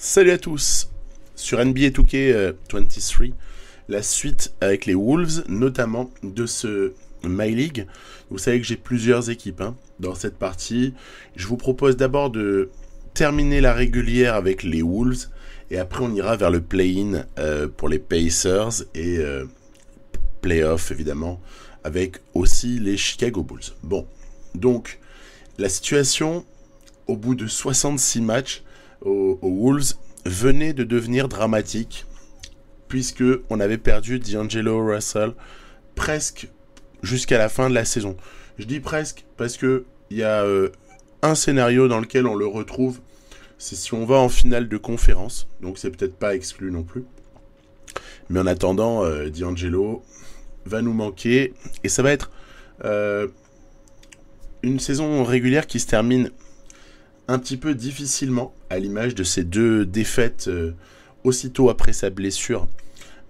Salut à tous. Sur NBA 2K23, la suite avec les Wolves, notamment de ce My League. Vous savez que j'ai plusieurs équipes dans cette partie. Je vous propose d'abord de terminer la régulière avec les Wolves et après on ira vers le play-in pour les Pacers et play-off évidemment avec aussi les Chicago Bulls. Bon, donc la situation au bout de 66 matchs aux Wolves venait de devenir dramatique puisque on avait perdu D'Angelo Russell presque jusqu'à la fin de la saison. Je dis presque parce que il y a un scénario dans lequel on le retrouve, c'est si on va en finale de conférence, donc c'est peut-être pas exclu non plus. Mais en attendant, D'Angelo va nous manquer et ça va être une saison régulière qui se termine un petit peu difficilement, à l'image de ces deux défaites aussitôt après sa blessure,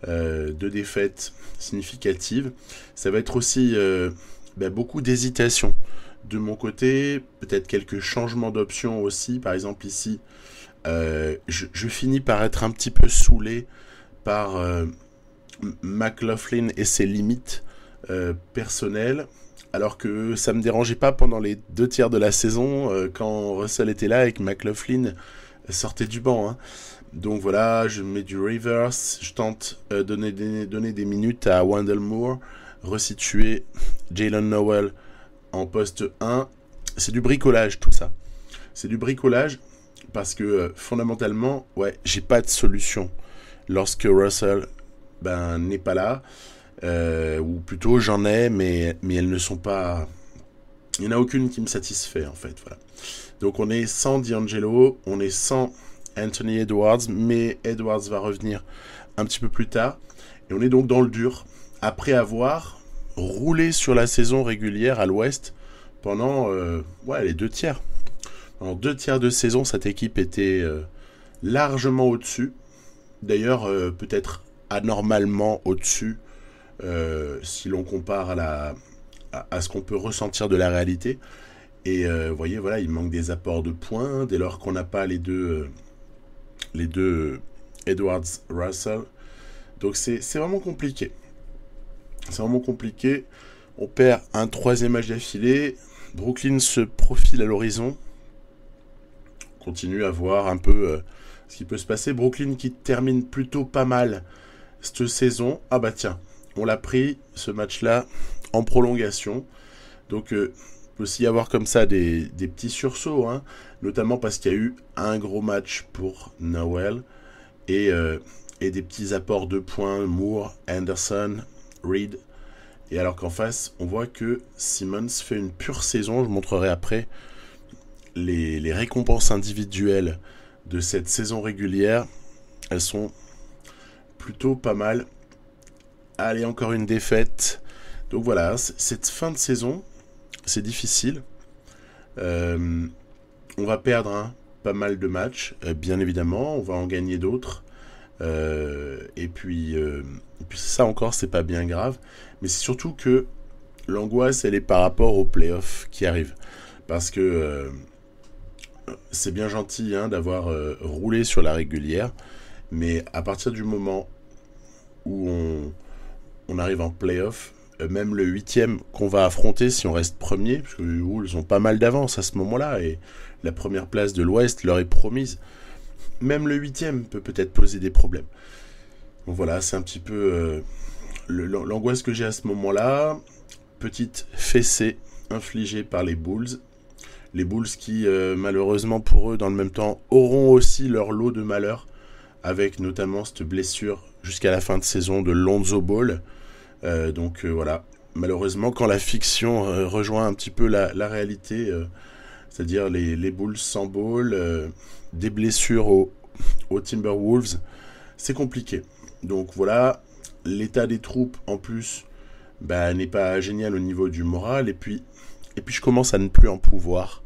deux défaites significatives. Ça va être aussi beaucoup d'hésitation. De mon côté, peut-être quelques changements d'options aussi. Par exemple ici, je finis par être un petit peu saoulé par McLaughlin et ses limites personnelles. Alors que ça me dérangeait pas pendant les 2 tiers de la saison quand Russell était là et que McLaughlin sortait du banc. Donc voilà, je mets du reverse, je tente de donner des minutes à Wendell Moore, resituer Jalen Nowell en poste 1. C'est du bricolage tout ça. C'est du bricolage parce que fondamentalement, j'ai pas de solution lorsque Russell n'est pas là. Ou plutôt j'en ai, mais elles ne sont pas. Il n'y en a aucune qui me satisfait en fait. Voilà. Donc on est sans D'Angelo, on est sans Anthony Edwards, mais Edwards va revenir un petit peu plus tard. Et on est donc dans le dur, après avoir roulé sur la saison régulière à l'ouest pendant les 2 tiers. En 2 tiers de saison, cette équipe était largement au-dessus. D'ailleurs, peut-être anormalement au-dessus. Si l'on compare à ce qu'on peut ressentir de la réalité. Et vous voyez, voilà, il manque des apports de points dès lors qu'on n'a pas les deux Edwards-Russell. Donc c'est vraiment compliqué. C'est vraiment compliqué. On perd un 3e match d'affilée. Brooklyn se profile à l'horizon. On continue à voir un peu ce qui peut se passer. Brooklyn qui termine plutôt pas mal cette saison. Ah bah tiens, on l'a pris, ce match-là, en prolongation. Donc, il peut aussi y avoir comme ça des petits sursauts, notamment parce qu'il y a eu un gros match pour Nowell et des petits apports de points, Moore, Anderson, Reed. Et alors qu'en face, on voit que Simmons fait une pure saison. Je montrerai après les récompenses individuelles de cette saison régulière. Elles sont plutôt pas mal. Allez, encore une défaite. Donc voilà, cette fin de saison, c'est difficile. On va perdre pas mal de matchs, bien évidemment. On va en gagner d'autres. Et puis ça encore, c'est pas bien grave. Mais c'est surtout que l'angoisse, elle est par rapport aux playoffs qui arrivent. Parce que c'est bien gentil d'avoir roulé sur la régulière. Mais à partir du moment où on arrive en play-off, même le 8e qu'on va affronter si on reste premier, parce que les Wolves ont pas mal d'avance à ce moment-là, et la première place de l'Ouest leur est promise, même le 8e peut peut-être poser des problèmes. Donc voilà, c'est un petit peu l'angoisse que j'ai à ce moment-là. Petite fessée infligée par les Bulls. Les Bulls qui, malheureusement pour eux, dans le même temps, auront aussi leur lot de malheur, avec notamment cette blessure jusqu'à la fin de saison de Lonzo Ball. Donc voilà, malheureusement quand la fiction rejoint un petit peu la réalité, c'est-à-dire les Bulls sans Ball, des blessures aux Timberwolves, c'est compliqué. Donc voilà, l'état des troupes en plus n'est pas génial au niveau du moral, et puis je commence à ne plus en pouvoir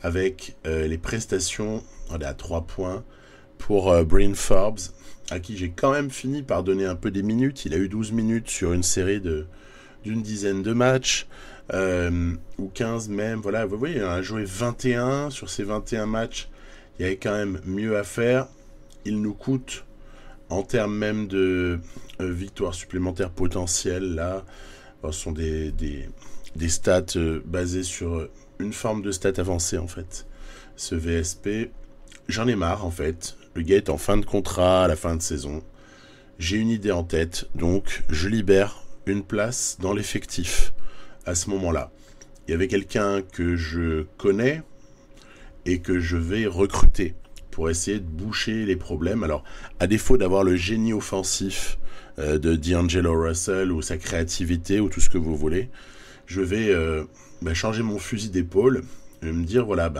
avec les prestations à 3 points pour Bryn Forbes, à qui j'ai quand même fini par donner un peu des minutes. Il a eu 12 minutes sur une série d'une dizaine de matchs, ou 15 même. Voilà, vous voyez, il a joué 21 sur ces 21 matchs. Il y avait quand même mieux à faire. il nous coûte en termes même de victoires supplémentaires potentielles. Là, ce sont des stats basées sur une forme de stats avancée en fait. Ce VSP, j'en ai marre en fait. Le gars est en fin de contrat à la fin de saison. J'ai une idée en tête, donc je libère une place dans l'effectif à ce moment-là. Il y avait quelqu'un que je connais et que je vais recruter pour essayer de boucher les problèmes. Alors, à défaut d'avoir le génie offensif de D'Angelo Russell ou sa créativité ou tout ce que vous voulez, je vais changer mon fusil d'épaule et me dire, voilà,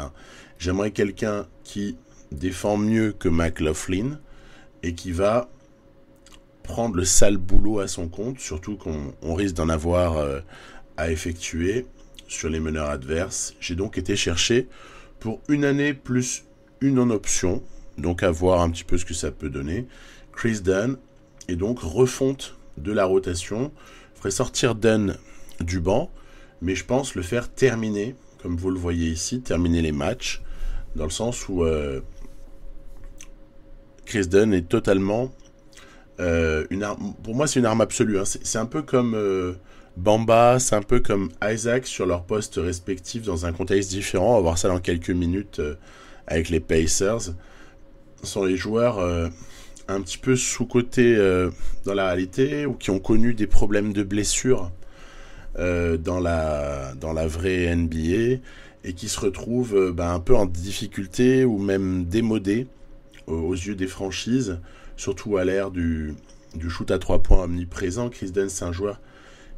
j'aimerais quelqu'un qui défend mieux que McLaughlin et qui va prendre le sale boulot à son compte, surtout qu'on risque d'en avoir à effectuer sur les meneurs adverses. J'ai donc été chercher pour une année plus une en option, donc à voir un petit peu ce que ça peut donner. Chris Dunn, et donc refonte de la rotation. Je ferai sortir Dunn du banc, mais je pense le faire terminer, comme vous le voyez ici, terminer les matchs, dans le sens où Chris Dunn est totalement une arme. Pour moi, c'est une arme absolue. Hein. C'est un peu comme Bamba, c'est un peu comme Isaac sur leurs postes respectifs dans un contexte différent. On va voir ça dans quelques minutes avec les Pacers. Ce sont les joueurs un petit peu sous-cotés dans la réalité ou qui ont connu des problèmes de blessures dans la vraie NBA et qui se retrouvent un peu en difficulté ou même démodés aux yeux des franchises, surtout à l'ère du shoot à 3 points omniprésent. Chris Dunn, c'est un joueur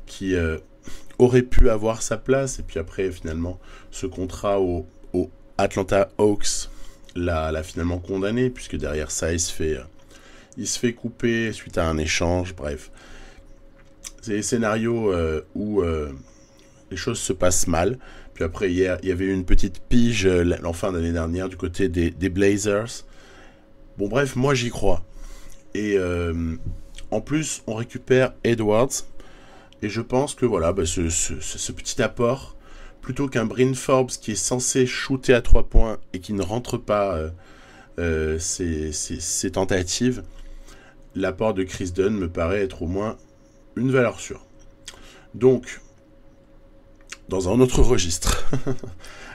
qui aurait pu avoir sa place, et puis après, finalement, ce contrat au Atlanta Hawks l'a finalement condamné, puisque derrière ça, il se fait couper suite à un échange, bref. C'est des scénarios où les choses se passent mal. Puis après, hier, il y avait eu une petite pige en fin d'année dernière du côté des Blazers. Bon, bref, moi, j'y crois. Et en plus, on récupère Edwards. Et je pense que voilà, ce petit apport, plutôt qu'un Bryn Forbes qui est censé shooter à 3 points et qui ne rentre pas ses tentatives, l'apport de Chris Dunn me paraît être au moins une valeur sûre. Donc, dans un autre registre.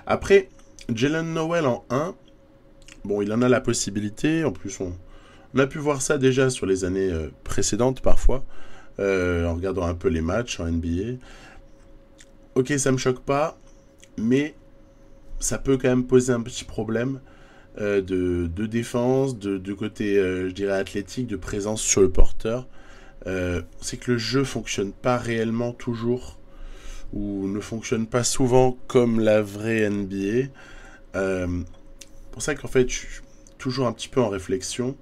Après, Jalen Noel en 1, bon, il en a la possibilité. En plus, on a pu voir ça déjà sur les années précédentes parfois. En regardant un peu les matchs en NBA. Ok, ça me choque pas, mais ça peut quand même poser un petit problème de défense, de côté, je dirais, athlétique, de présence sur le porteur. C'est que le jeu fonctionne pas réellement toujours, ou ne fonctionne pas souvent comme la vraie NBA. Pour ça qu'en fait, je suis toujours un petit peu en réflexion.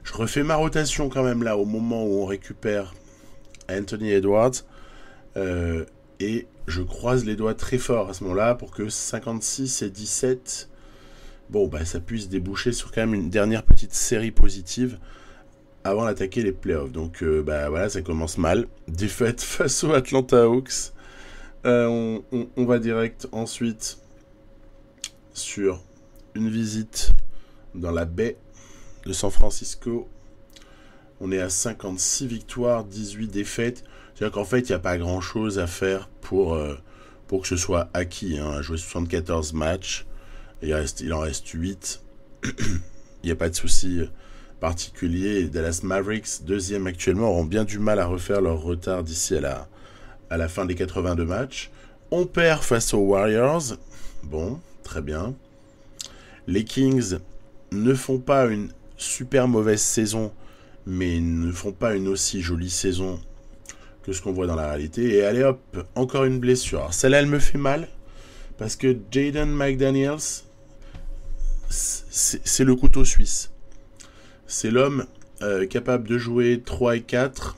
Je refais ma rotation quand même là, au moment où on récupère Anthony Edwards, et je croise les doigts très fort à ce moment-là pour que 56 et 17, ça puisse déboucher sur quand même une dernière petite série positive avant d'attaquer les playoffs. Donc voilà, ça commence mal. Défaite face aux Atlanta Hawks. On va direct ensuite sur une visite dans la baie de San Francisco. On est à 56 victoires, 18 défaites. C'est-à-dire qu'en fait, il n'y a pas grand-chose à faire pour que ce soit acquis. On a joué 74 matchs. Il en reste 8. Il n'y a pas de souci particulier. Les Dallas Mavericks, deuxième actuellement, auront bien du mal à refaire leur retard d'ici à la fin des 82 matchs. On perd face aux Warriors. Bon, très bien. Les Kings ne font pas une super mauvaise saison, mais ne font pas une aussi jolie saison que ce qu'on voit dans la réalité. Et allez hop, encore une blessure. Alors celle-là, elle me fait mal, parce que Jaden McDaniels, c'est le couteau suisse. C'est l'homme capable de jouer 3 et 4.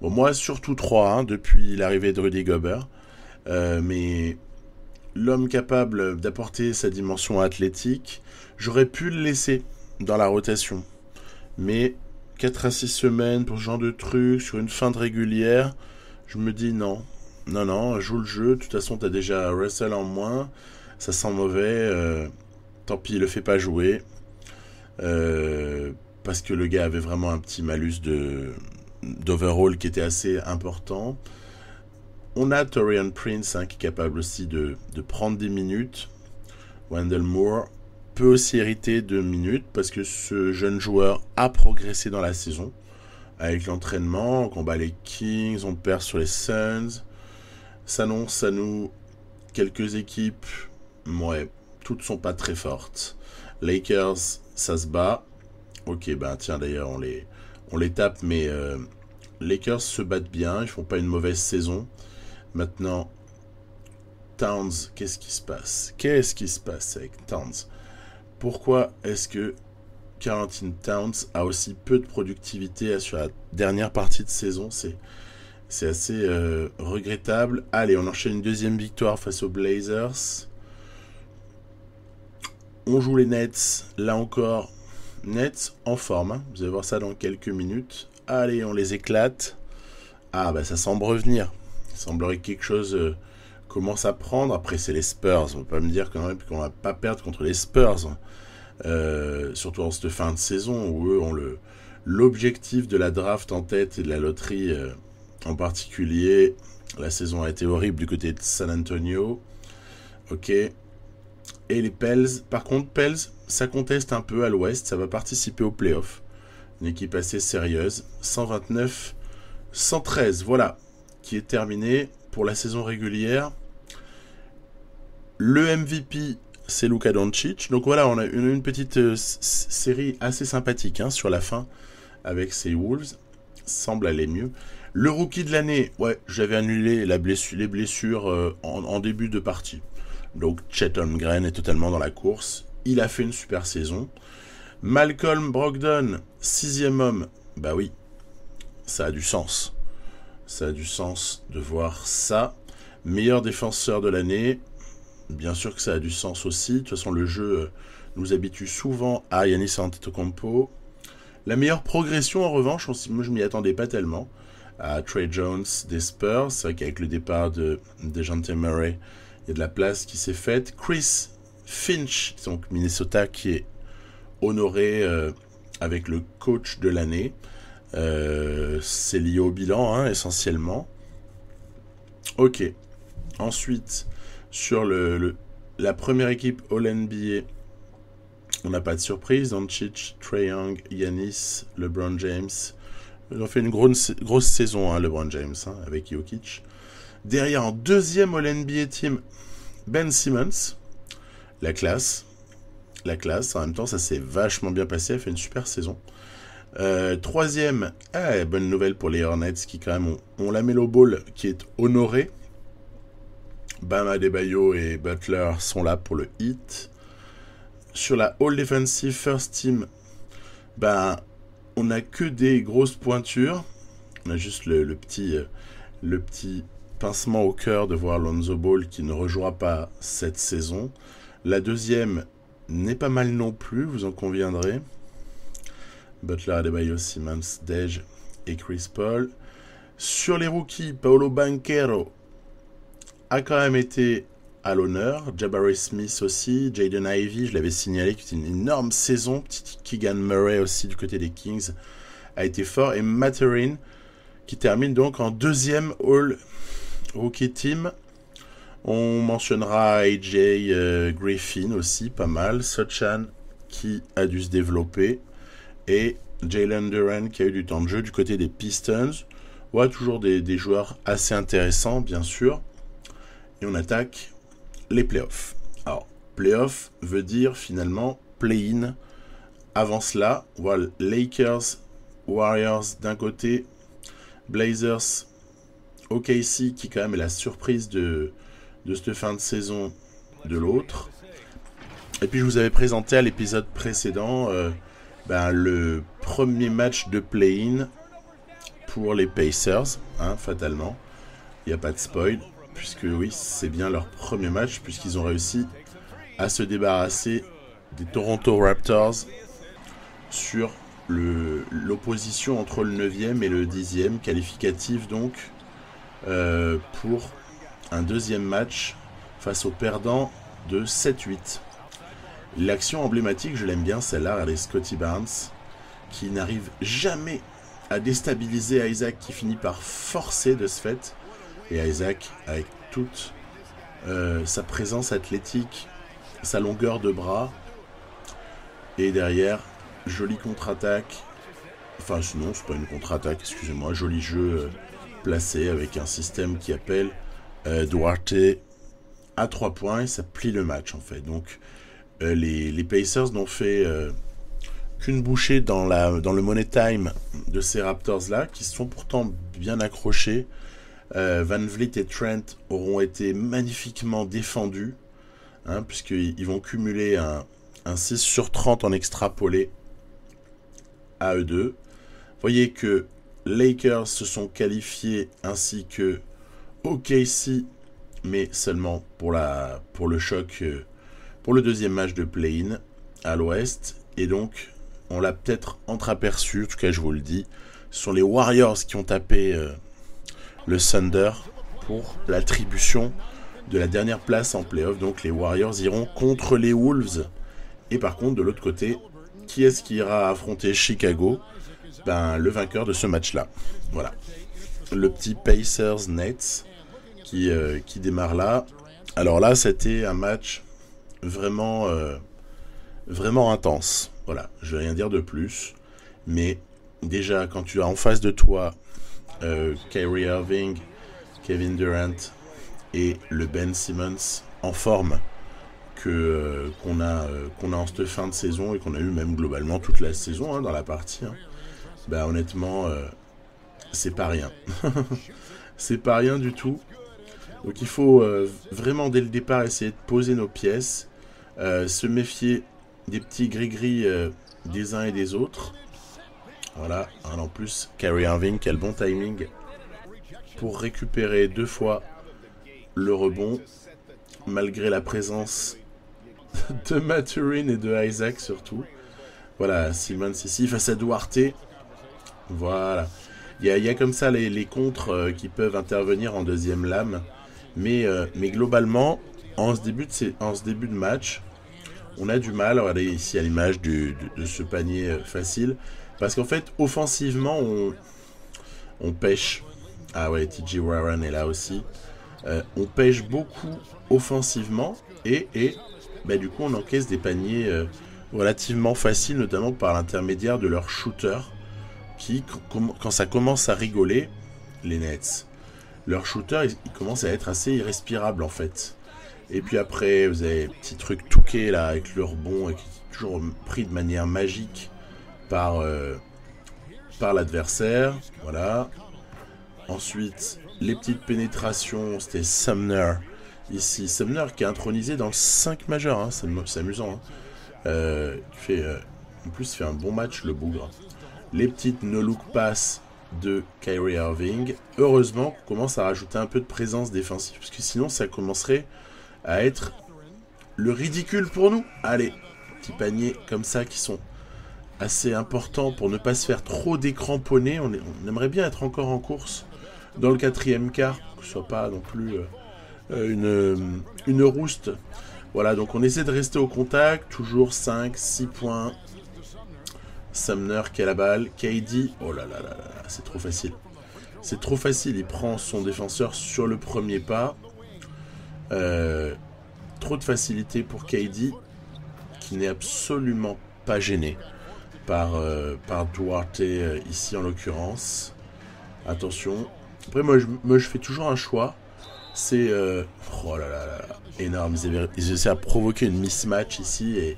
Bon, moi, surtout 3, depuis l'arrivée de Rudy Gobert. Mais l'homme capable d'apporter sa dimension athlétique, j'aurais pu le laisser dans la rotation. Mais 4 à 6 semaines pour ce genre de truc, sur une fin de régulière, je me dis non, joue le jeu. De toute façon, t'as déjà Russell en moins, ça sent mauvais, tant pis, le fais pas jouer. parce que le gars avait vraiment un petit malus d'overall qui était assez important. On a Taurean Prince qui est capable aussi de prendre des minutes. Wendell Moore peut aussi hériter de minutes parce que ce jeune joueur a progressé dans la saison. Avec l'entraînement, on combat les Kings, on perd sur les Suns. S'annonce à nous quelques équipes, ouais, toutes sont pas très fortes. Lakers, ça se bat. Ok, ben tiens, d'ailleurs, on les tape, mais Lakers se battent bien, ils font pas une mauvaise saison. Maintenant, Towns, qu'est-ce qui se passe? Qu'est-ce qui se passe avec Towns? Pourquoi est-ce que Karl Anthony Towns a aussi peu de productivité sur la dernière partie de saison? C'est assez regrettable. Allez, on enchaîne une deuxième victoire face aux Blazers. On joue les Nets, là encore. Nets en forme, hein. Vous allez voir ça dans quelques minutes. Allez, on les éclate. Ah, bah ça semble revenir. Il semblerait que quelque chose commence à prendre. Après, c'est les Spurs. On ne va pas me dire quand même qu'on ne va pas perdre contre les Spurs. Surtout en cette fin de saison où eux ont l'objectif de la draft en tête et de la loterie en particulier. La saison a été horrible du côté de San Antonio. Ok. Et les Pels, par contre, Pels, ça conteste un peu à l'ouest, ça va participer aux playoffs. Une équipe assez sérieuse. 129-113, voilà, qui est terminé pour la saison régulière. Le MVP, c'est Luka Doncic. Donc voilà, on a une petite série assez sympathique sur la fin avec ces Wolves. Semble aller mieux. Le rookie de l'année, ouais, j'avais annulé les blessures en début de partie. Donc Chet Holmgren est totalement dans la course. Il a fait une super saison. Malcolm Brogdon, 6e homme. Bah oui, ça a du sens. Ça a du sens de voir ça. Meilleur défenseur de l'année. Bien sûr que ça a du sens aussi. De toute façon, le jeu nous habitue souvent à Giannis Antetokounmpo. La meilleure progression, en revanche, moi je m'y attendais pas tellement, à Trey Jones des Spurs. C'est vrai qu'avec le départ de DeJounte Murray, il y a de la place qui s'est faite. Chris Finch, donc Minnesota, qui est honoré avec le coach de l'année. C'est lié au bilan, essentiellement. Ok. Ensuite, sur la première équipe All-NBA, on n'a pas de surprise. Doncic, Trae Young, Giannis, LeBron James. Ils ont fait une grosse saison, LeBron James, avec Jokic. Derrière, en deuxième All-NBA team, Ben Simmons. La classe. En même temps, ça s'est vachement bien passé. Elle fait une super saison. Troisième, bonne nouvelle pour les Hornets qui quand même ont la Melo Ball qui est honorée. Bam Adebayo et Butler sont là pour le hit. Sur la All Defensive First Team, on n'a que des grosses pointures. On a juste le petit pincement au cœur de voir Lonzo Ball qui ne rejouera pas cette saison. La deuxième n'est pas mal non plus, vous en conviendrez. Butler, Adebayo, Simmons, Dej et Chris Paul. Sur les rookies, Paolo Banchero a quand même été à l'honneur. Jabari Smith aussi. Jaden Ivey, je l'avais signalé, qui était une énorme saison. Petit Keegan Murray aussi du côté des Kings a été fort. Et Mathurin qui termine donc en deuxième All Rookie Team. On mentionnera AJ Griffin aussi, pas mal. Sochan qui a dû se développer. Et Jalen Duren qui a eu du temps de jeu du côté des Pistons. Ouais, toujours des joueurs assez intéressants, bien sûr. Et on attaque les playoffs. Alors, playoffs veut dire finalement play-in. Avant cela, on voit Lakers, Warriors d'un côté, Blazers, OKC qui quand même est la surprise de cette fin de saison de l'autre. Et puis je vous avais présenté à l'épisode précédent le premier match de play-in pour les Pacers, fatalement. Il n'y a pas de spoil, puisque oui, c'est bien leur premier match, puisqu'ils ont réussi à se débarrasser des Toronto Raptors sur l'opposition entre le 9e et le 10e, qualificatif donc, pour un deuxième match face aux perdants de 7-8. L'action emblématique, je l'aime bien celle-là, regardez Scottie Barnes qui n'arrive jamais à déstabiliser Isaac, qui finit par forcer de ce fait. Et Isaac, avec toute sa présence athlétique, sa longueur de bras, et derrière, jolie contre-attaque. Enfin, sinon, c'est pas une contre-attaque, excusez-moi. Joli jeu placé avec un système qui appelle Duarte à 3 points et ça plie le match en fait. Donc, les Pacers n'ont fait qu'une bouchée dans le money time de ces Raptors-là, qui sont pourtant bien accrochés. Van Vliet et Trent auront été magnifiquement défendus, hein, puisqu'ils vont cumuler un 6 sur 30 en extrapolé à eux deux. Voyez que Lakers se sont qualifiés ainsi que OKC, mais seulement pour le choc, pour le deuxième match de play-in à l'ouest. Et donc, on l'a peut-être entreaperçu, en tout cas je vous le dis, ce sont les Warriors qui ont tapé le Thunder pour l'attribution de la dernière place en play-off. Donc les Warriors iront contre les Wolves. Et par contre, de l'autre côté, qui est-ce qui ira affronter Chicago ? Le vainqueur de ce match-là. Voilà. Le petit Pacers-Nets qui démarre là. Alors là, c'était un match vraiment intense. Voilà, je vais rien dire de plus. Mais déjà, quand tu as en face de toi Kyrie Irving, Kevin Durant et le Ben Simmons en forme qu'on a en cette fin de saison et qu'on a eu même globalement toute la saison dans la partie, honnêtement, c'est pas rien. C'est pas rien du tout. Donc il faut vraiment dès le départ essayer de poser nos pièces, se méfier des petits gris-gris des uns et des autres. Voilà, en plus, Kyrie Irving, quel bon timing pour récupérer 2 fois le rebond, malgré la présence de Mathurin et de Isaac surtout. Voilà, Simmons ici face à Duarte. Voilà. Il y a comme ça les contres qui peuvent intervenir en deuxième lame. Mais globalement, en ce début de match, on a du mal. Regardez ici à l'image de ce panier facile. Parce qu'en fait, offensivement, on pêche. Ah ouais, TJ Warren est là aussi. On pêche beaucoup offensivement. Et du coup, on encaisse des paniers relativement faciles, notamment par l'intermédiaire de leurs shooters. Qui, quand ça commence à rigoler, les Nets, leurs shooters, ils commencent à être assez irrespirables en fait. Et puis après, vous avez un petit truc touqué là, avec le rebond, et qui est toujours pris de manière magique par l'adversaire. Voilà. Ensuite, les petites pénétrations, c'était Sumner. Ici, Sumner qui est intronisé dans le 5 majeur, hein, c'est amusant. Hein. En plus, il fait un bon match, le bougre. Les petites no-look pass de Kyrie Irving. Heureusement qu'on commence à rajouter un peu de présence défensive, parce que sinon, ça commencerait à être le ridicule pour nous. Allez, petits paniers comme ça qui sont assez importants pour ne pas se faire trop décramponner. On aimerait bien être encore en course dans le 4e quart, que ce soit pas non plus une rouste. Voilà, donc on essaie de rester au contact, toujours 5-6 points. Sumner qui a la balle, KD, oh là là là là, c'est trop facile. C'est trop facile, il prend son défenseur sur le premier pas. Trop de facilité pour KD, qui n'est absolument pas gêné par Duarte ici en l'occurrence. Attention. Après moi je fais toujours un choix. C'est oh là là là, énorme. Ils essaient à provoquer une mismatch ici et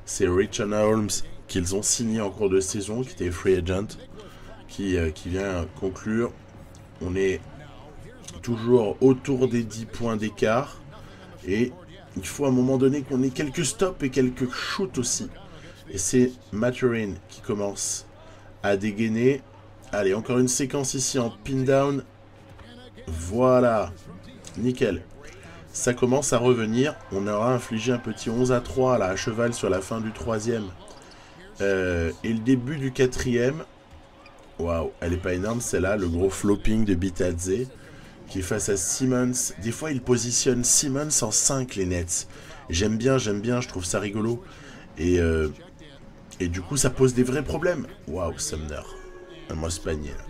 c'est Richard Holmes qu'ils ont signé en cours de saison, qui était free agent, qui vient conclure. On est toujours autour des 10 points d'écart et il faut à un moment donné qu'on ait quelques stops et quelques shoots aussi. Et c'est Mathurin qui commence à dégainer. Allez, encore une séquence ici en pin down. Voilà, nickel. Ça commence à revenir. On aura infligé un petit 11-3 là, à cheval sur la fin du 3e. Et le début du 4e. Waouh, elle est pas énorme celle-là. Le gros flopping de Bitadze qui est face à Simmons. Des fois, ils positionnent Simmons en 5, les Nets. J'aime bien, je trouve ça rigolo. Et Et du coup, ça pose des vrais problèmes. Waouh, Sumner. Moi, ce panier. Là.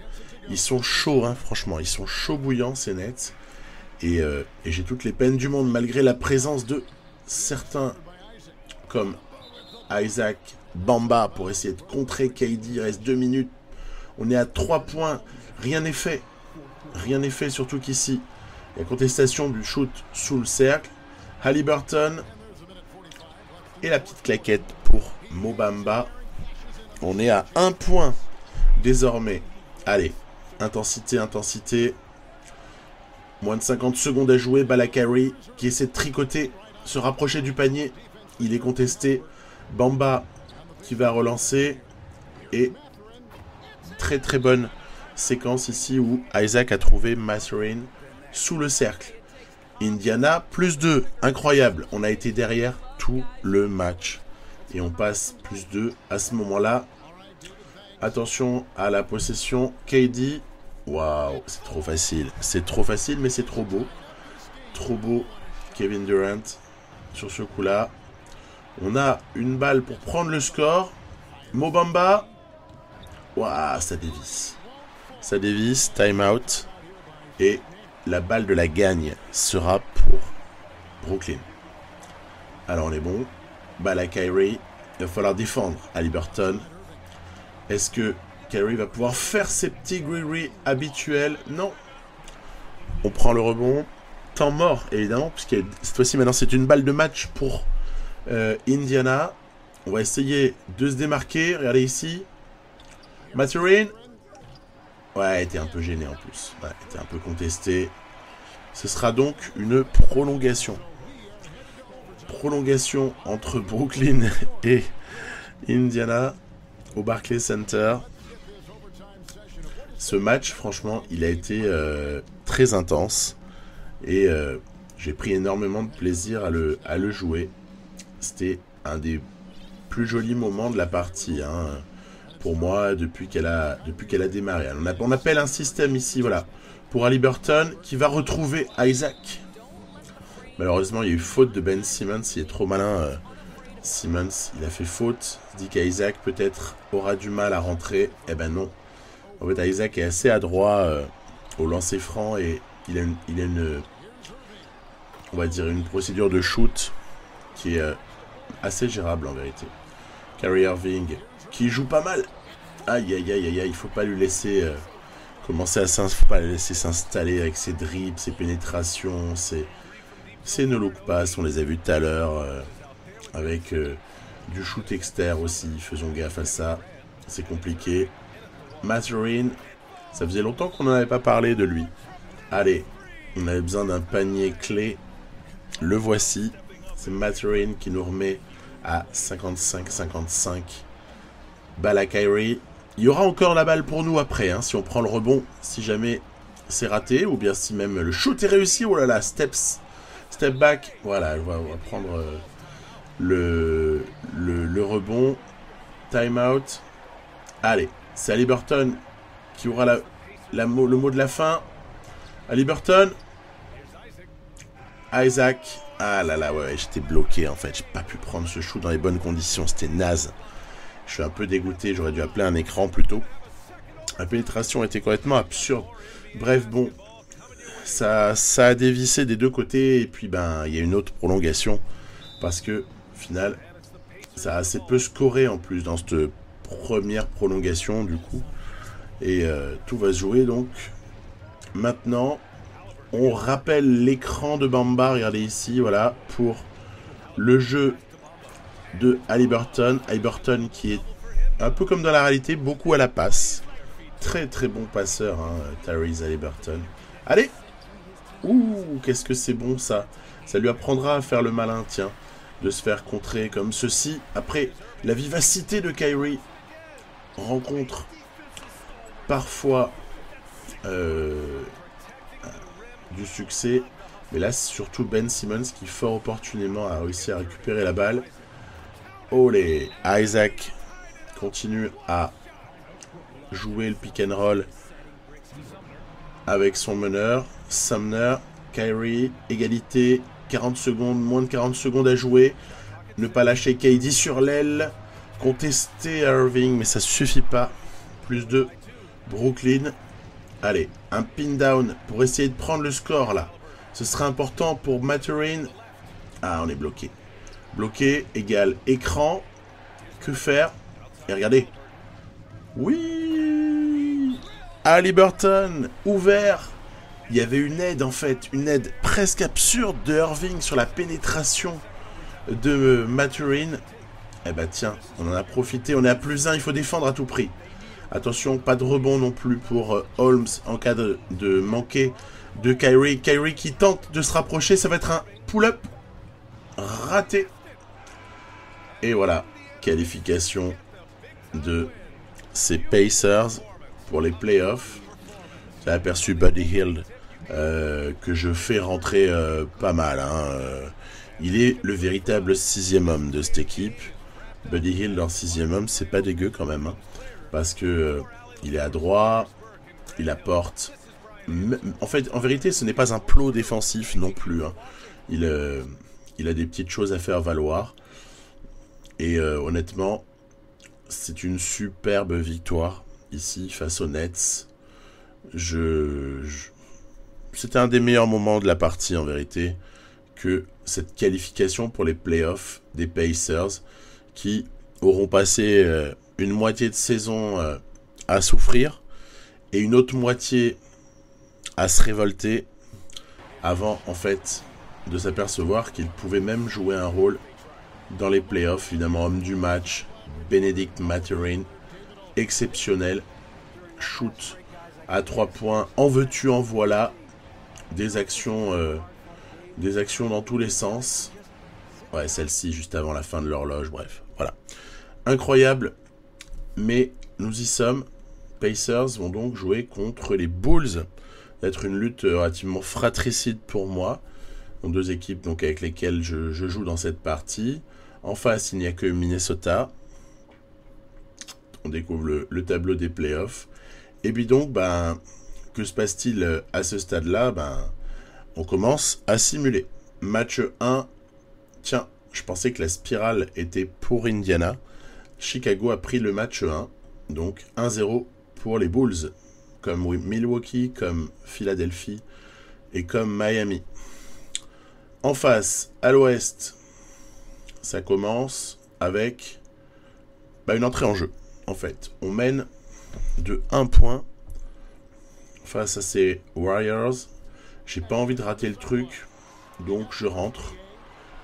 Ils sont chauds, hein, franchement. Ils sont chauds bouillants, ces Nets. Et j'ai toutes les peines du monde, malgré la présence de certains comme Isaac Bamba pour essayer de contrer KD. Il reste 2 minutes. On est à 3 points. Rien n'est fait. Rien n'est fait, surtout qu'ici, il y a contestation du shoot sous le cercle. Haliburton. Et la petite claquette pour Mo Bamba. On est à 1 point désormais. Allez, intensité, intensité. Moins de 50 secondes à jouer. Balakari qui essaie de tricoter, se rapprocher du panier. Il est contesté. Bamba qui va relancer. Et très très bonne séquence ici où Isaac a trouvé Mathurin sous le cercle. Indiana, plus 2. Incroyable. On a été derrière tout le match. Et on passe plus 2 à ce moment-là. Attention à la possession. KD. Waouh, c'est trop facile. C'est trop facile, mais c'est trop beau. Trop beau. Kevin Durant sur ce coup-là. On a une balle pour prendre le score. Mo Bamba. Waouh, ça dévisse. Ça dévisse. Time out. Et la balle de la gagne sera pour Brooklyn. Alors on est bon. Balle à Kyrie. Il va falloir défendre Haliburton. Est-ce que Kyrie va pouvoir faire ses petits grilleries habituels? Non. On prend le rebond. Temps mort, évidemment, puisque cette fois-ci, maintenant, c'est une balle de match pour Indiana. On va essayer de se démarquer. Regardez ici. Mathurin. Ouais, elle était un peu gêné en plus. Ouais, elle était un peu contesté. Ce sera donc une prolongation. Prolongation entre Brooklyn et Indiana au Barclays Center. Ce match, franchement, il a été très intense. Et j'ai pris énormément de plaisir à le jouer. C'était un des plus jolis moments de la partie, hein, pour moi, depuis qu'elle a démarré. On appelle un système ici, voilà, pour Haliburton, qui va retrouver Isaac. Malheureusement, il y a eu faute de Ben Simmons. Il est trop malin. Simmons, il a fait faute. Il dit qu'Isaac, peut-être, aura du mal à rentrer. Eh ben non. En fait, Isaac est assez adroit au lancer franc et il a une, on va dire, une procédure de shoot qui est assez gérable en vérité. Kyrie Irving, qui joue pas mal. Aïe, aïe, aïe, aïe, aïe. Il faut pas lui laisser faut pas le laisser s'installer avec ses dribbles, ses pénétrations, ses no look pass. On les a vus tout à l'heure avec du shoot externe aussi. Faisons gaffe à ça. C'est compliqué. Mathurin, ça faisait longtemps qu'on n'en avait pas parlé de lui. Allez, on avait besoin d'un panier clé. Le voici. C'est Mathurin qui nous remet à 55-55. Balle à Kyrie. Il y aura encore la balle pour nous après, hein, si on prend le rebond, si jamais c'est raté, ou bien si même le shoot est réussi. Oh là là, step back. Voilà, on va prendre le rebond. Time out. Allez, c'est Haliburton qui aura le mot de la fin. Haliburton. Isaac. Ah là là, ouais, j'étais bloqué en fait. J'ai pas pu prendre ce shoot dans les bonnes conditions. C'était naze. Je suis un peu dégoûté. J'aurais dû appeler un écran plutôt. La pénétration était complètement absurde. Bref, bon. Ça a dévissé des deux côtés. Et puis, ben, il y a une autre prolongation. Parce que, au final, ça a assez peu scoré en plus dans cette première prolongation, du coup. Et tout va se jouer, donc. Maintenant, on rappelle l'écran de Bamba. Regardez ici, voilà, pour le jeu de Haliburton. Haliburton qui est un peu comme dans la réalité, beaucoup à la passe. Très très bon passeur, hein, Tyrese Haliburton. Allez! Ouh, qu'est-ce que c'est bon ça. Ça lui apprendra à faire le malin, tiens, de se faire contrer comme ceci. Après, la vivacité de Kyrie rencontre parfois du succès. Mais là, c'est surtout Ben Simmons qui fort opportunément a réussi à récupérer la balle. Olé, Isaac continue à jouer le pick and roll avec son meneur. Sumner, Kyrie, égalité, 40 secondes, moins de 40 secondes à jouer. Ne pas lâcher KD sur l'aile. contester Irving, mais ça suffit pas. Plus 2. Brooklyn. Allez, un pin down pour essayer de prendre le score là. Ce serait important pour Mathurin. Ah, on est bloqué. Bloqué égale écran. Que faire? Et regardez. Oui, Haliburton, ouvert. Il y avait une aide en fait, une aide presque absurde de Irving sur la pénétration de Mathurin. Eh ben tiens, on en a profité, on est à plus 1, il faut défendre à tout prix. Attention, pas de rebond non plus pour Holmes en cas de manquer de Kyrie. Kyrie qui tente de se rapprocher, ça va être un pull-up raté. Et voilà, qualification de ces Pacers pour les playoffs. J'ai aperçu Buddy Hield que je fais rentrer pas mal. Il est le véritable 6e homme de cette équipe. Buddy Hield en 6e homme, c'est pas dégueu quand même. Parce que il est adroit, il apporte. En fait, en vérité, ce n'est pas un plot défensif non plus. Il a des petites choses à faire valoir. Et honnêtement, c'est une superbe victoire ici face aux Nets. C'était un des meilleurs moments de la partie en vérité, que cette qualification pour les playoffs des Pacers qui auront passé une moitié de saison à souffrir et une autre moitié à se révolter avant en fait de s'apercevoir qu'ils pouvaient même jouer un rôle dans les playoffs. Évidemment, homme du match, Benedict Mathurin, exceptionnel, shoot à 3 points, en veux-tu, en voilà, des actions dans tous les sens. Ouais, celle-ci juste avant la fin de l'horloge, bref, voilà. Incroyable, mais nous y sommes. Pacers vont donc jouer contre les Bulls. D'être une lutte relativement fratricide pour moi. Donc 2 équipes donc, avec lesquelles je joue dans cette partie. En face, il n'y a que Minnesota. On découvre le tableau des playoffs. Et puis donc, que se passe-t-il à ce stade-là? On commence à simuler. Match 1. Tiens, je pensais que la spirale était pour Indiana. Chicago a pris le match 1. Donc 1-0 pour les Bulls. Comme Milwaukee, comme Philadelphie et comme Miami. En face, à l'ouest, ça commence avec une entrée en jeu. En fait, on mène de 1 point face à ces Warriors. J'ai pas envie de rater le truc, donc je rentre.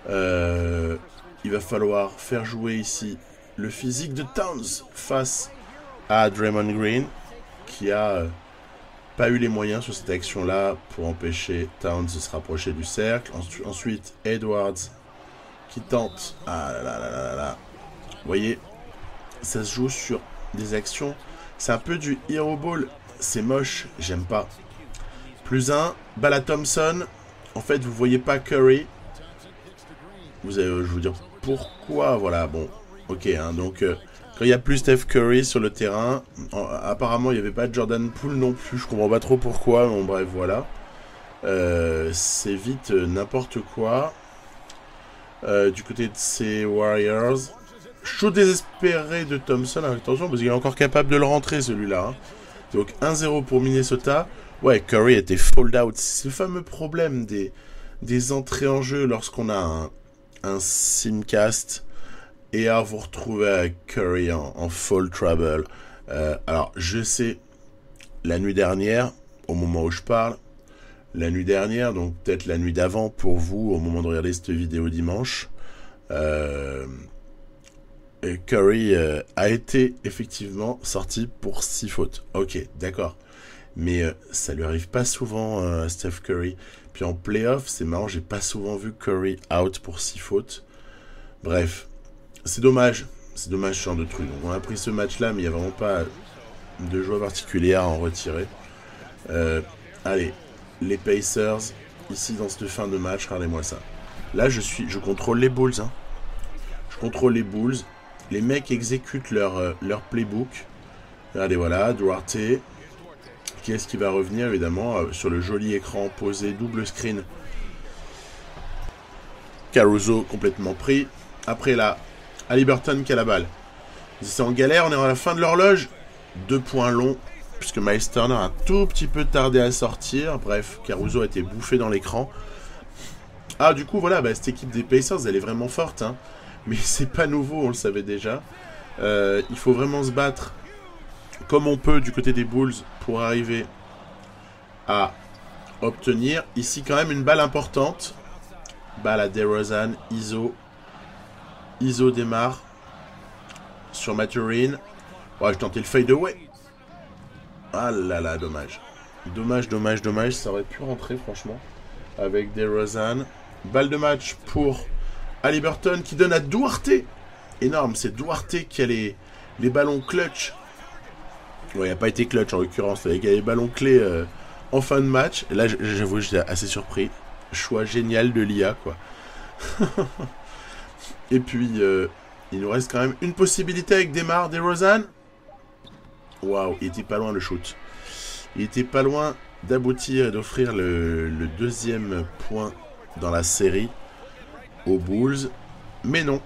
Il va falloir faire jouer ici le physique de Towns face à Draymond Green, qui a pas eu les moyens sur cette action-là pour empêcher Towns de se rapprocher du cercle. Ensuite, Edwards qui tente. Ah là là là là. Vous voyez, ça se joue sur des actions. C'est un peu du hero ball. C'est moche, j'aime pas. Plus 1, balle à Thompson. En fait, vous voyez pas Curry. Je vais vous dire pourquoi. Voilà, bon, ok. Donc, quand il n'y a plus Steph Curry sur le terrain, apparemment, il n'y avait pas de Jordan Poole non plus. Je comprends pas trop pourquoi. Bon, bref, voilà. C'est vite n'importe quoi. Du côté de ces Warriors. Shoot désespéré de Thompson. Attention, parce qu'il est encore capable de le rentrer, celui-là. Donc, 1-0 pour Minnesota. Ouais, Curry était fold out. C'est le fameux problème des entrées en jeu lorsqu'on a un simcast et à vous retrouver avec Curry en fall trouble. Alors, je sais, la nuit dernière, au moment où je parle, la nuit dernière, donc peut-être la nuit d'avant pour vous, au moment de regarder cette vidéo dimanche, Curry a été effectivement sorti pour 6 fautes. Ok, d'accord. Mais ça lui arrive pas souvent à Steph Curry. Puis en playoff, c'est marrant, j'ai pas souvent vu Curry out pour 6 fautes. Bref, c'est dommage. C'est dommage ce genre de truc. Donc on a pris ce match-là, mais il n'y a vraiment pas de joie particulière à en retirer. Allez, les Pacers, ici dans cette fin de match, regardez-moi ça. Là, je contrôle les Bulls. Je contrôle les Bulls. Les mecs exécutent leur playbook. Regardez, voilà, Duarte. Qui est-ce qui va revenir, évidemment, sur le joli écran posé, double screen. Caruso complètement pris. Après là, Haliburton qui a la balle. Ils étaient en galère, on est à la fin de l'horloge. 2 points longs, puisque Miles Turner a un tout petit peu tardé à sortir. Bref, Caruso a été bouffé dans l'écran. Ah, du coup, voilà, cette équipe des Pacers, elle est vraiment forte. Hein. Mais c'est pas nouveau, on le savait déjà. Il faut vraiment se battre comme on peut du côté des Bulls pour arriver à obtenir ici quand même une balle importante. Balle à DeRozan, Iso démarre sur Mathurin. Ouais, je tentais le fade away. Ah là là, dommage. Dommage. Ça aurait pu rentrer, franchement. Avec DeRozan. Balle de match pour Haliburton qui donne à Duarte. Énorme, c'est Duarte qui a les ballons clutch. Ouais, il n'a pas été clutch en l'occurrence. Il y a les ballons clés en fin de match. Et là, j'avoue, j'étais assez surpris. Choix génial de l'IA, quoi. Et puis, il nous reste quand même une possibilité avec DeRozan. Waouh, il était pas loin le shoot. Il était pas loin d'aboutir et d'offrir le deuxième point dans la série aux Bulls. Mais non.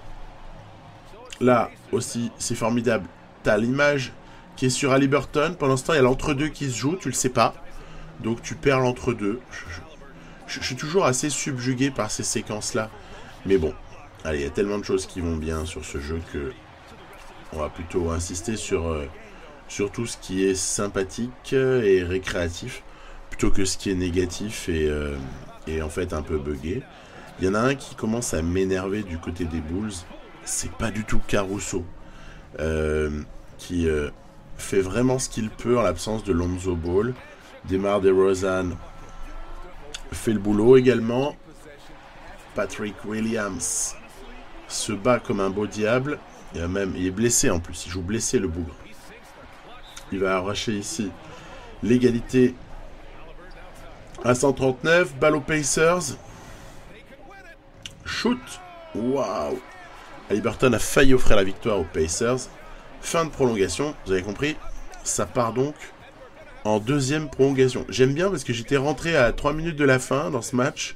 Là aussi, c'est formidable. T'as l'image qui est sur Haliburton. Pendant ce temps, il y a l'entre-deux qui se joue, tu le sais pas. Donc tu perds l'entre-deux. Je suis toujours assez subjugué par ces séquences-là. Mais bon, allez, il y a tellement de choses qui vont bien sur ce jeu que on va plutôt insister sur tout ce qui est sympathique et récréatif, plutôt que ce qui est négatif et en fait un peu buggé. Il y en a un qui commence à m'énerver du côté des Bulls. C'est pas du tout Caruso, qui fait vraiment ce qu'il peut en l'absence de Lonzo Ball. Démarre DeRozan, fait le boulot également. Patrick Williams se bat comme un beau diable. Il est blessé en plus, il joue blessé le bougre. Il va arracher ici l'égalité à 139. Balle aux Pacers. Shoot. Waouh. Haliburton a failli offrir la victoire aux Pacers. Fin de prolongation, vous avez compris. Ça part donc en deuxième prolongation. J'aime bien parce que j'étais rentré à 3 minutes de la fin dans ce match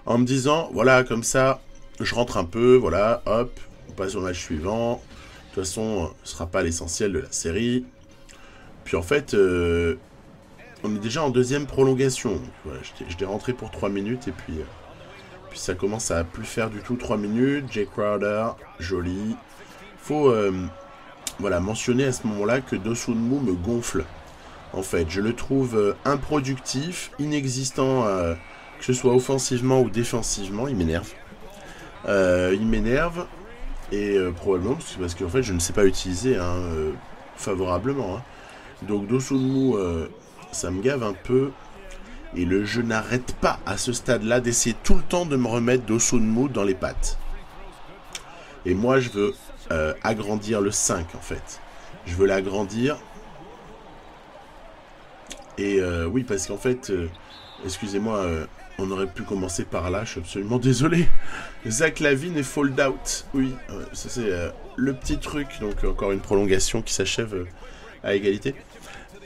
en me disant, voilà, comme ça, je rentre un peu, voilà, hop, on passe au match suivant. De toute façon, ce ne sera pas l'essentiel de la série. Puis en fait, on est déjà en deuxième prolongation. Voilà, j'étais rentré pour 3 minutes et puis ça commence à plus faire du tout 3 minutes. Jay Crowder, joli. Faut mentionner à ce moment-là que Dosunmu me gonfle. En fait, je le trouve improductif, inexistant, que ce soit offensivement ou défensivement. Il m'énerve. Et probablement parce qu'en fait, je ne sais pas utiliser favorablement. Hein. Donc Dosunmu, ça me gave un peu. Et le jeu n'arrête pas à ce stade-là d'essayer tout le temps de me remettre Dosunmu dans les pattes. Et moi, je veux agrandir le 5, en fait. Je veux l'agrandir. Et oui, parce qu'en fait, excusez-moi, on aurait pu commencer par là, je suis absolument désolé. Zach LaVine est fold out. Oui, ça c'est le petit truc. Donc encore une prolongation qui s'achève à égalité.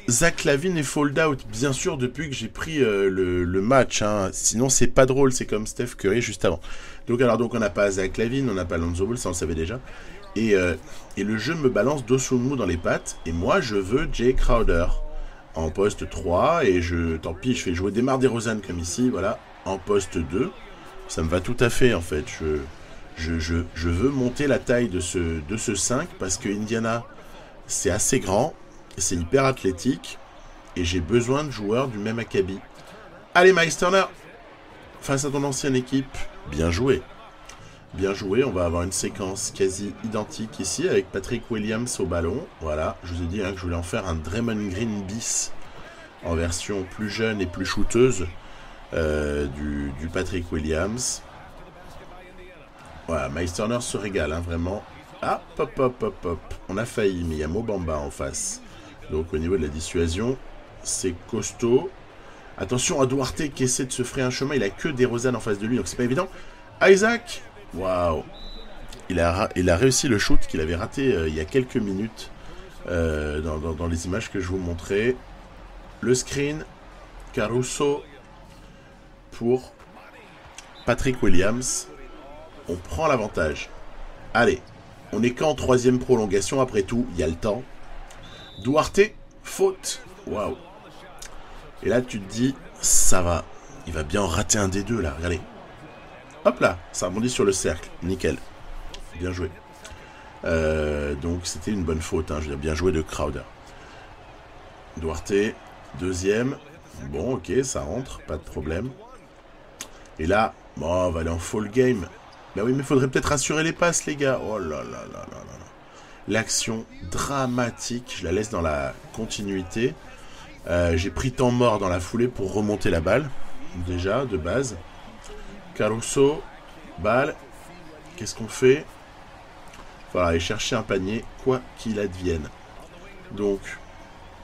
Zach LaVine est fold out, bien sûr, depuis que j'ai pris le match. Hein. Sinon, c'est pas drôle, c'est comme Steph Curry juste avant. Donc on n'a pas Zach LaVine, on n'a pas Lonzo Ball, ça on le savait déjà. Et le jeu me balance Dosunmu dans les pattes. Et moi, je veux Jay Crowder en poste 3. Et tant pis, je fais jouer DeMar DeRozan comme ici, voilà, en poste 2. Ça me va tout à fait, en fait. Je veux monter la taille de ce 5 parce que Indiana, c'est assez grand. C'est hyper athlétique et j'ai besoin de joueurs du même acabit. Allez, Miles Turner, face à ton ancienne équipe, bien joué. Bien joué, on va avoir une séquence quasi identique ici avec Patrick Williams au ballon. Voilà, je vous ai dit que je voulais en faire un Draymond Green bis en version plus jeune et plus shooteuse du Patrick Williams. Voilà, Miles Turner se régale, vraiment. Ah, hop. On a failli, mais il y a Mo Bamba en face. Donc au niveau de la dissuasion, c'est costaud. Attention à Duarte qui essaie de se frayer un chemin. Il a que DeRozan en face de lui, donc c'est pas évident. Isaac, waouh. Il a réussi le shoot qu'il avait raté il y a quelques minutes dans les images que je vous montrais. Le screen, Caruso pour Patrick Williams. On prend l'avantage. Allez, On est qu'en 3e prolongation, après tout, il y a le temps. Duarte, faute. Waouh. Et là, tu te dis, ça va. Il va bien en rater un des deux, là. Regardez. Hop là, ça rebondit sur le cercle. Nickel. Bien joué. Donc, c'était une bonne faute. Hein. Je veux dire, bien joué de Crowder. Duarte, 2e. Bon, ok, ça rentre. Pas de problème. Et là, bon, on va aller en fall game. Ben oui, mais il faudrait peut-être assurer les passes, les gars. Oh là là là là là. L'action dramatique. Je la laisse dans la continuité. J'ai pris temps mort dans la foulée pour remonter la balle. Déjà, de base. Caruso, balle. Qu'est-ce qu'on fait? Il va aller chercher un panier, quoi qu'il advienne. Donc,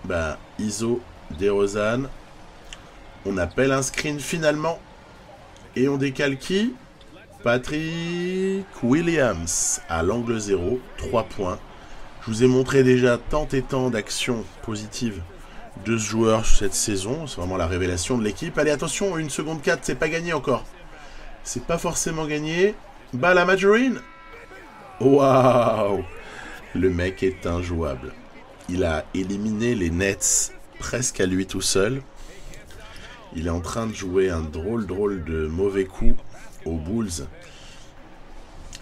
ben, ISO, DeRozan. On appelle un screen finalement. Et on décale qui? Patrick Williams à l'angle 0, 3 points. Je vous ai montré déjà tant et tant d'actions positives de ce joueur cette saison. C'est vraiment la révélation de l'équipe. Allez, attention, 1 seconde 4, c'est pas gagné encore. C'est pas forcément gagné. Balle à Majorine. Waouh! Le mec est injouable. Il a éliminé les Nets presque à lui tout seul. Il est en train de jouer un drôle de mauvais coup aux Bulls.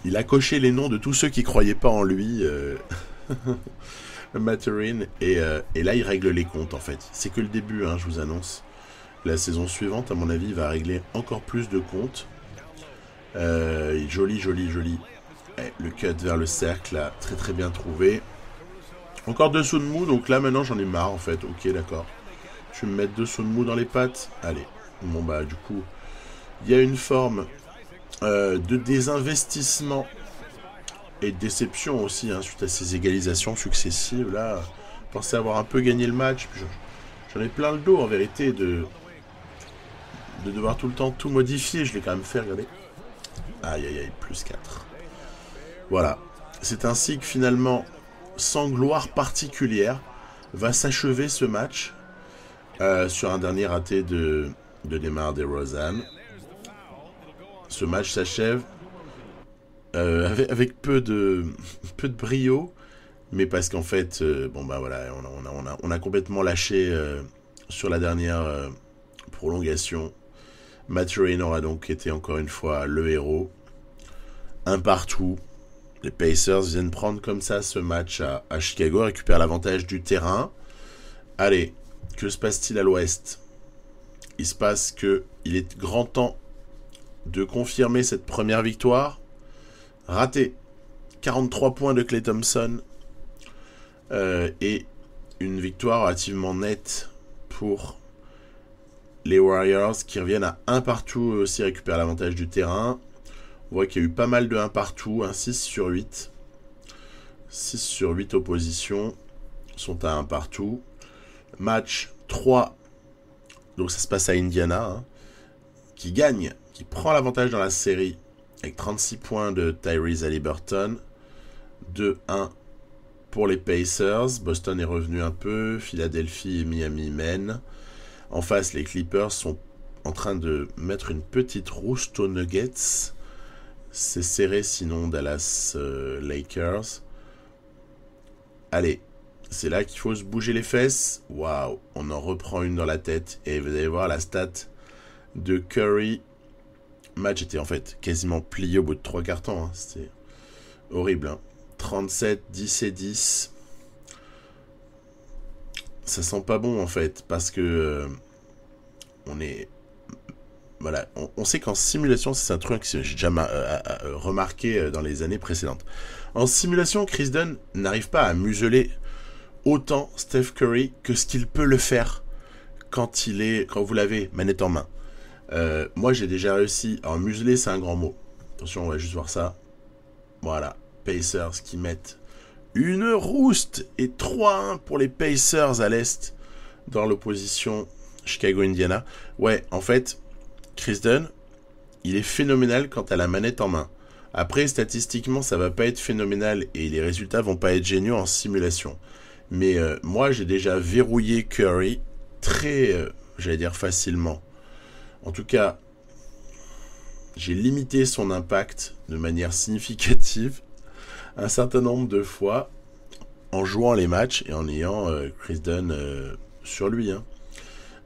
Il a coché les noms de tous ceux qui croyaient pas en lui, Mathurin, et là il règle les comptes en fait. C'est que le début, hein, je vous annonce. La saison suivante, à mon avis, il va régler encore plus de comptes. Joli. Le cut vers le cercle, là, très bien trouvé. Encore 2 sauts de mou, donc là maintenant j'en ai marre en fait. Ok, d'accord. Je vais me mettre 2 sauts de mou dans les pattes. Allez. Bon bah du coup, il y a une forme de désinvestissement et de déception aussi, hein, suite à ces égalisations successives. Là, je pensais avoir un peu gagné le match. Puis j'en ai plein le dos en vérité de devoir tout le temps tout modifier. Je l'ai quand même fait, regardez. Aïe, plus 4. Voilà. C'est ainsi que finalement, sans gloire particulière, va s'achever ce match sur un dernier raté de DeMar DeRozan. Ce match s'achève avec peu de brio, mais parce qu'en fait, on a complètement lâché sur la dernière prolongation. Mathurin aura donc été encore une fois le héros. Un partout. Les Pacers viennent prendre comme ça ce match à Chicago, récupèrent l'avantage du terrain. Allez, que se passe-t-il à l'Ouest? Il se passe que il est grand temps de confirmer cette première victoire. Raté. 43 points de Klay Thompson. Et une victoire relativement nette pour les Warriors qui reviennent à 1 partout. Eux aussi récupèrent l'avantage du terrain. On voit qu'il y a eu pas mal de 1 partout. 6 sur 8. 6 sur 8 oppositions sont à 1 partout. Match 3. Donc ça se passe à Indiana. Hein, qui gagne. Qui prend l'avantage dans la série. Avec 36 points de Tyrese Haliburton. 2-1 pour les Pacers. Boston est revenu un peu. Philadelphie et Miami mènent. En face, les Clippers sont en train de mettre une petite rouste aux Nuggets. C'est serré sinon Dallas Lakers. Allez, c'est là qu'il faut se bouger les fesses. Waouh, on en reprend une dans la tête. Et vous allez voir la stat de Curry. Le match était en fait quasiment plié au bout de 3 quarts temps. Hein. C'était horrible. Hein. 37, 10 et 10. Ça sent pas bon en fait. Parce que on est... Voilà, on sait qu'en simulation, c'est un truc que j'ai déjà remarqué dans les années précédentes. En simulation, Chris Dunn n'arrive pas à museler autant Steph Curry que ce qu'il peut le faire quand vous l'avez manette en main. Moi, j'ai déjà réussi à en museler, c'est un grand mot. Attention, on va juste voir ça. Voilà, Pacers qui mettent une rouste et 3-1 pour les Pacers à l'Est dans l'opposition Chicago-Indiana. Ouais, en fait... Chris Dunn, il est phénoménal quand à la manette en main. Après, statistiquement, ça va pas être phénoménal et les résultats vont pas être géniaux en simulation. Mais moi, j'ai déjà verrouillé Curry très, j'allais dire facilement. En tout cas, j'ai limité son impact de manière significative un certain nombre de fois en jouant les matchs et en ayant Chris Dunn sur lui. Hein.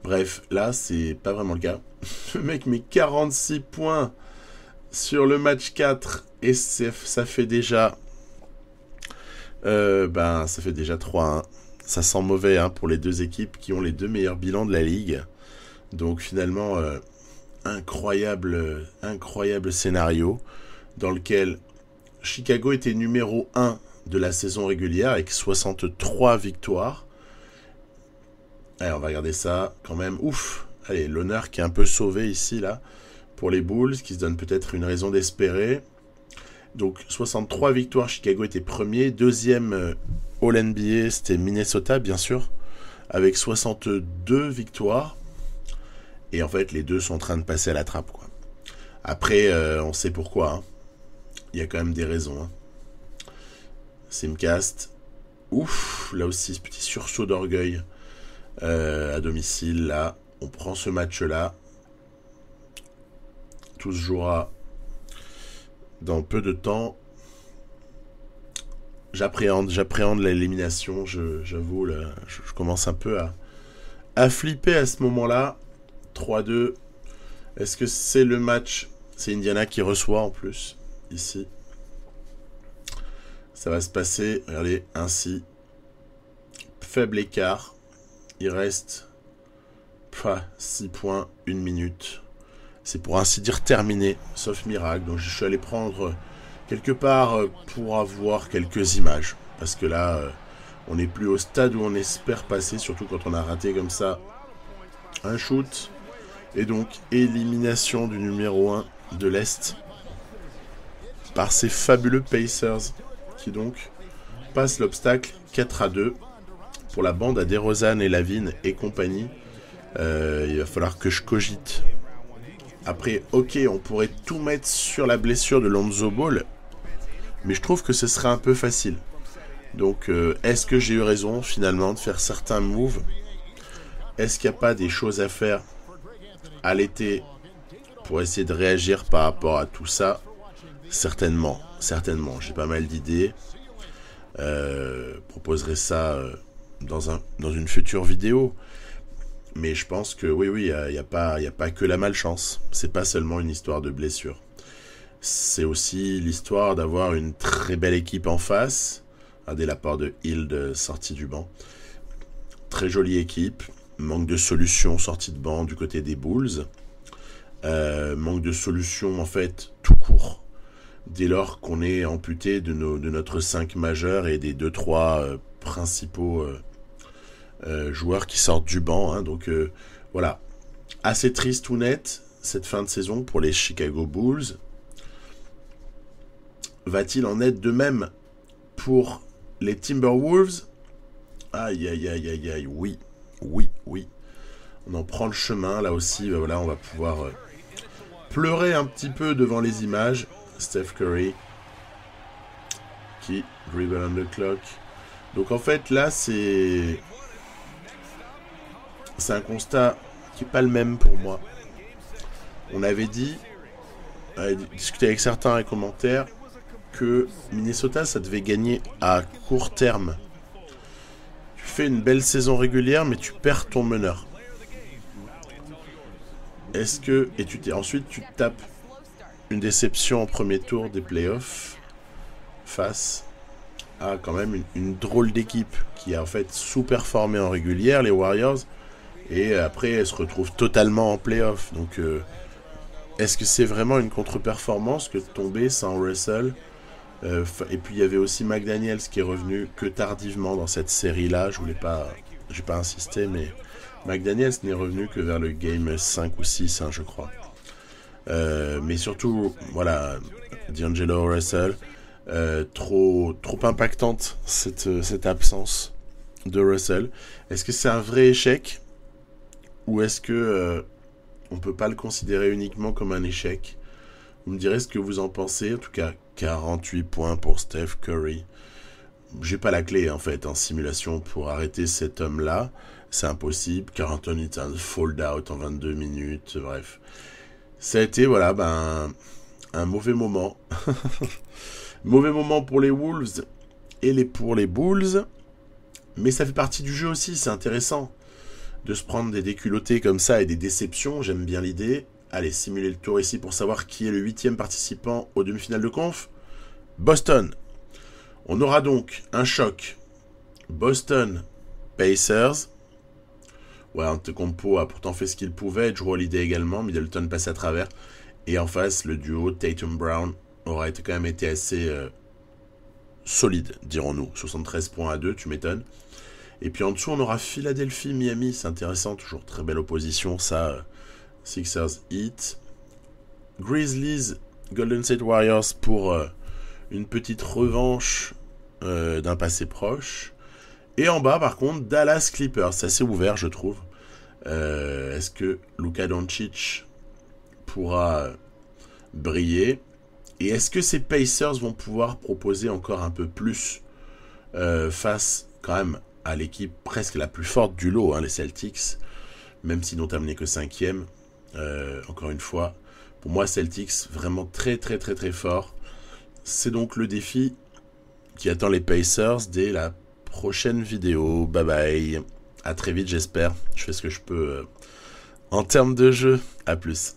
Bref, là, c'est pas vraiment le cas. Le mec met 46 points sur le match 4 et ça fait déjà... ça fait déjà 3-1. Ça sent mauvais hein, pour les deux équipes qui ont les deux meilleurs bilans de la ligue. Donc finalement, incroyable scénario dans lequel Chicago était numéro 1 de la saison régulière avec 63 victoires. Allez, on va regarder ça quand même. Ouf. Allez, l'honneur qui est un peu sauvé ici, là, pour les Bulls, qui se donnent peut-être une raison d'espérer. Donc, 63 victoires, Chicago était premier. Deuxième All-NBA, c'était Minnesota, bien sûr, avec 62 victoires. Et en fait, les deux sont en train de passer à la trappe, quoi. Après, on sait pourquoi. Hein. Il y a quand même des raisons. Hein. Simcast. Ouf, là aussi, ce petit sursaut d'orgueil à domicile, là. On prend ce match-là. Tout se jouera dans peu de temps. J'appréhende l'élimination, j'avoue, je commence un peu à flipper à ce moment-là. 3-2. Est-ce que c'est le match? C'est Indiana qui reçoit en plus, ici. Ça va se passer, regardez, ainsi. Faible écart. Il reste 6 points, 1 minute. C'est pour ainsi dire terminé, sauf miracle. Donc je suis allé prendre quelque part pour avoir quelques images. Parce que là, on n'est plus au stade où on espère passer, surtout quand on a raté comme ça un shoot. Et donc, élimination du numéro 1 de l'Est par ces fabuleux Pacers qui donc passent l'obstacle 4-2 pour la bande à DeRozan et Lavine et compagnie. Il va falloir que je cogite. Après, ok, on pourrait tout mettre sur la blessure de Lonzo Ball, mais je trouve que ce serait un peu facile. Donc, est-ce que j'ai eu raison finalement de faire certains moves? Est-ce qu'il n'y a pas des choses à faire à l'été pour essayer de réagir par rapport à tout ça? Certainement. J'ai pas mal d'idées. Proposerai ça dans une future vidéo. Mais je pense que oui, il n'y a pas que la malchance. C'est pas seulement une histoire de blessure. C'est aussi l'histoire d'avoir une très belle équipe en face. Regardez la part de Hield sortie du banc. Très jolie équipe. Manque de solutions sortie de banc du côté des Bulls. Manque de solutions en fait tout court. Dès lors qu'on est amputé de notre 5 majeur et des 2-3 principaux joueurs qui sortent du banc. Hein. Donc voilà, assez triste ou net cette fin de saison pour les Chicago Bulls. Va-t-il en être de même pour les Timberwolves? Aïe, oui. On en prend le chemin, là aussi, voilà, on va pouvoir pleurer un petit peu devant les images. Steph Curry qui dribble on the clock. Donc en fait, là, c'est un constat qui n'est pas le même pour moi. On avait dit, discuté avec certains dans les commentaires, que Minnesota, ça devait gagner à court terme. Tu fais une belle saison régulière, mais tu perds ton meneur. Est-ce que... Et ensuite, tu tapes une déception en premier tour des playoffs face à quand même une drôle d'équipe qui a en fait sous-performé en régulière, les Warriors, et après, elle se retrouve totalement en playoffs. Donc, est-ce que c'est vraiment une contre-performance que de tomber sans Russell? Et puis, il y avait aussi McDaniels qui est revenu que tardivement dans cette série-là. J'ai pas insisté, mais McDaniels n'est revenu que vers le game 5 ou 6, hein, je crois. Mais surtout, voilà, D'Angelo Russell, trop impactante cette absence de Russell. Est-ce que c'est un vrai échec? Ou est-ce que on peut pas le considérer uniquement comme un échec? Vous me direz ce que vous en pensez. En tout cas, 48 points pour Steph Curry. J'ai pas la clé en fait en simulation pour arrêter cet homme-là. C'est impossible. Karl Anthony Towns fold out en 22 minutes. Bref, ça a été un mauvais moment. Mauvais moment pour les Wolves et pour les Bulls. Mais ça fait partie du jeu aussi, c'est intéressant de se prendre des déculottés comme ça et des déceptions, j'aime bien l'idée. Allez, simuler le tour ici pour savoir qui est le 8e participant aux demi-finales de conf. Boston. On aura donc un choc. Boston Pacers. Ouais, Antetokounmpo a pourtant fait ce qu'il pouvait. Jrue Holiday également. Middleton passe à travers. Et en face, le duo Tatum-Brown aura quand même été assez solide, dirons-nous. 73 points à 2, tu m'étonnes. Et puis en dessous, on aura Philadelphie-Miami. C'est intéressant, toujours très belle opposition. Ça, Sixers Heat. Grizzlies, Golden State Warriors pour une petite revanche d'un passé proche. Et en bas, par contre, Dallas Clippers. C'est assez ouvert, je trouve. Est-ce que Luka Doncic pourra briller? Et est-ce que ces Pacers vont pouvoir proposer encore un peu plus face, quand même, à l'équipe presque la plus forte du lot, hein, les Celtics, même s'ils n'ont terminé que 5e. Encore une fois, pour moi, Celtics, vraiment très, très, très, très fort. C'est donc le défi qui attend les Pacers dès la prochaine vidéo. Bye bye. À très vite, j'espère. Je fais ce que je peux en termes de jeu. À plus.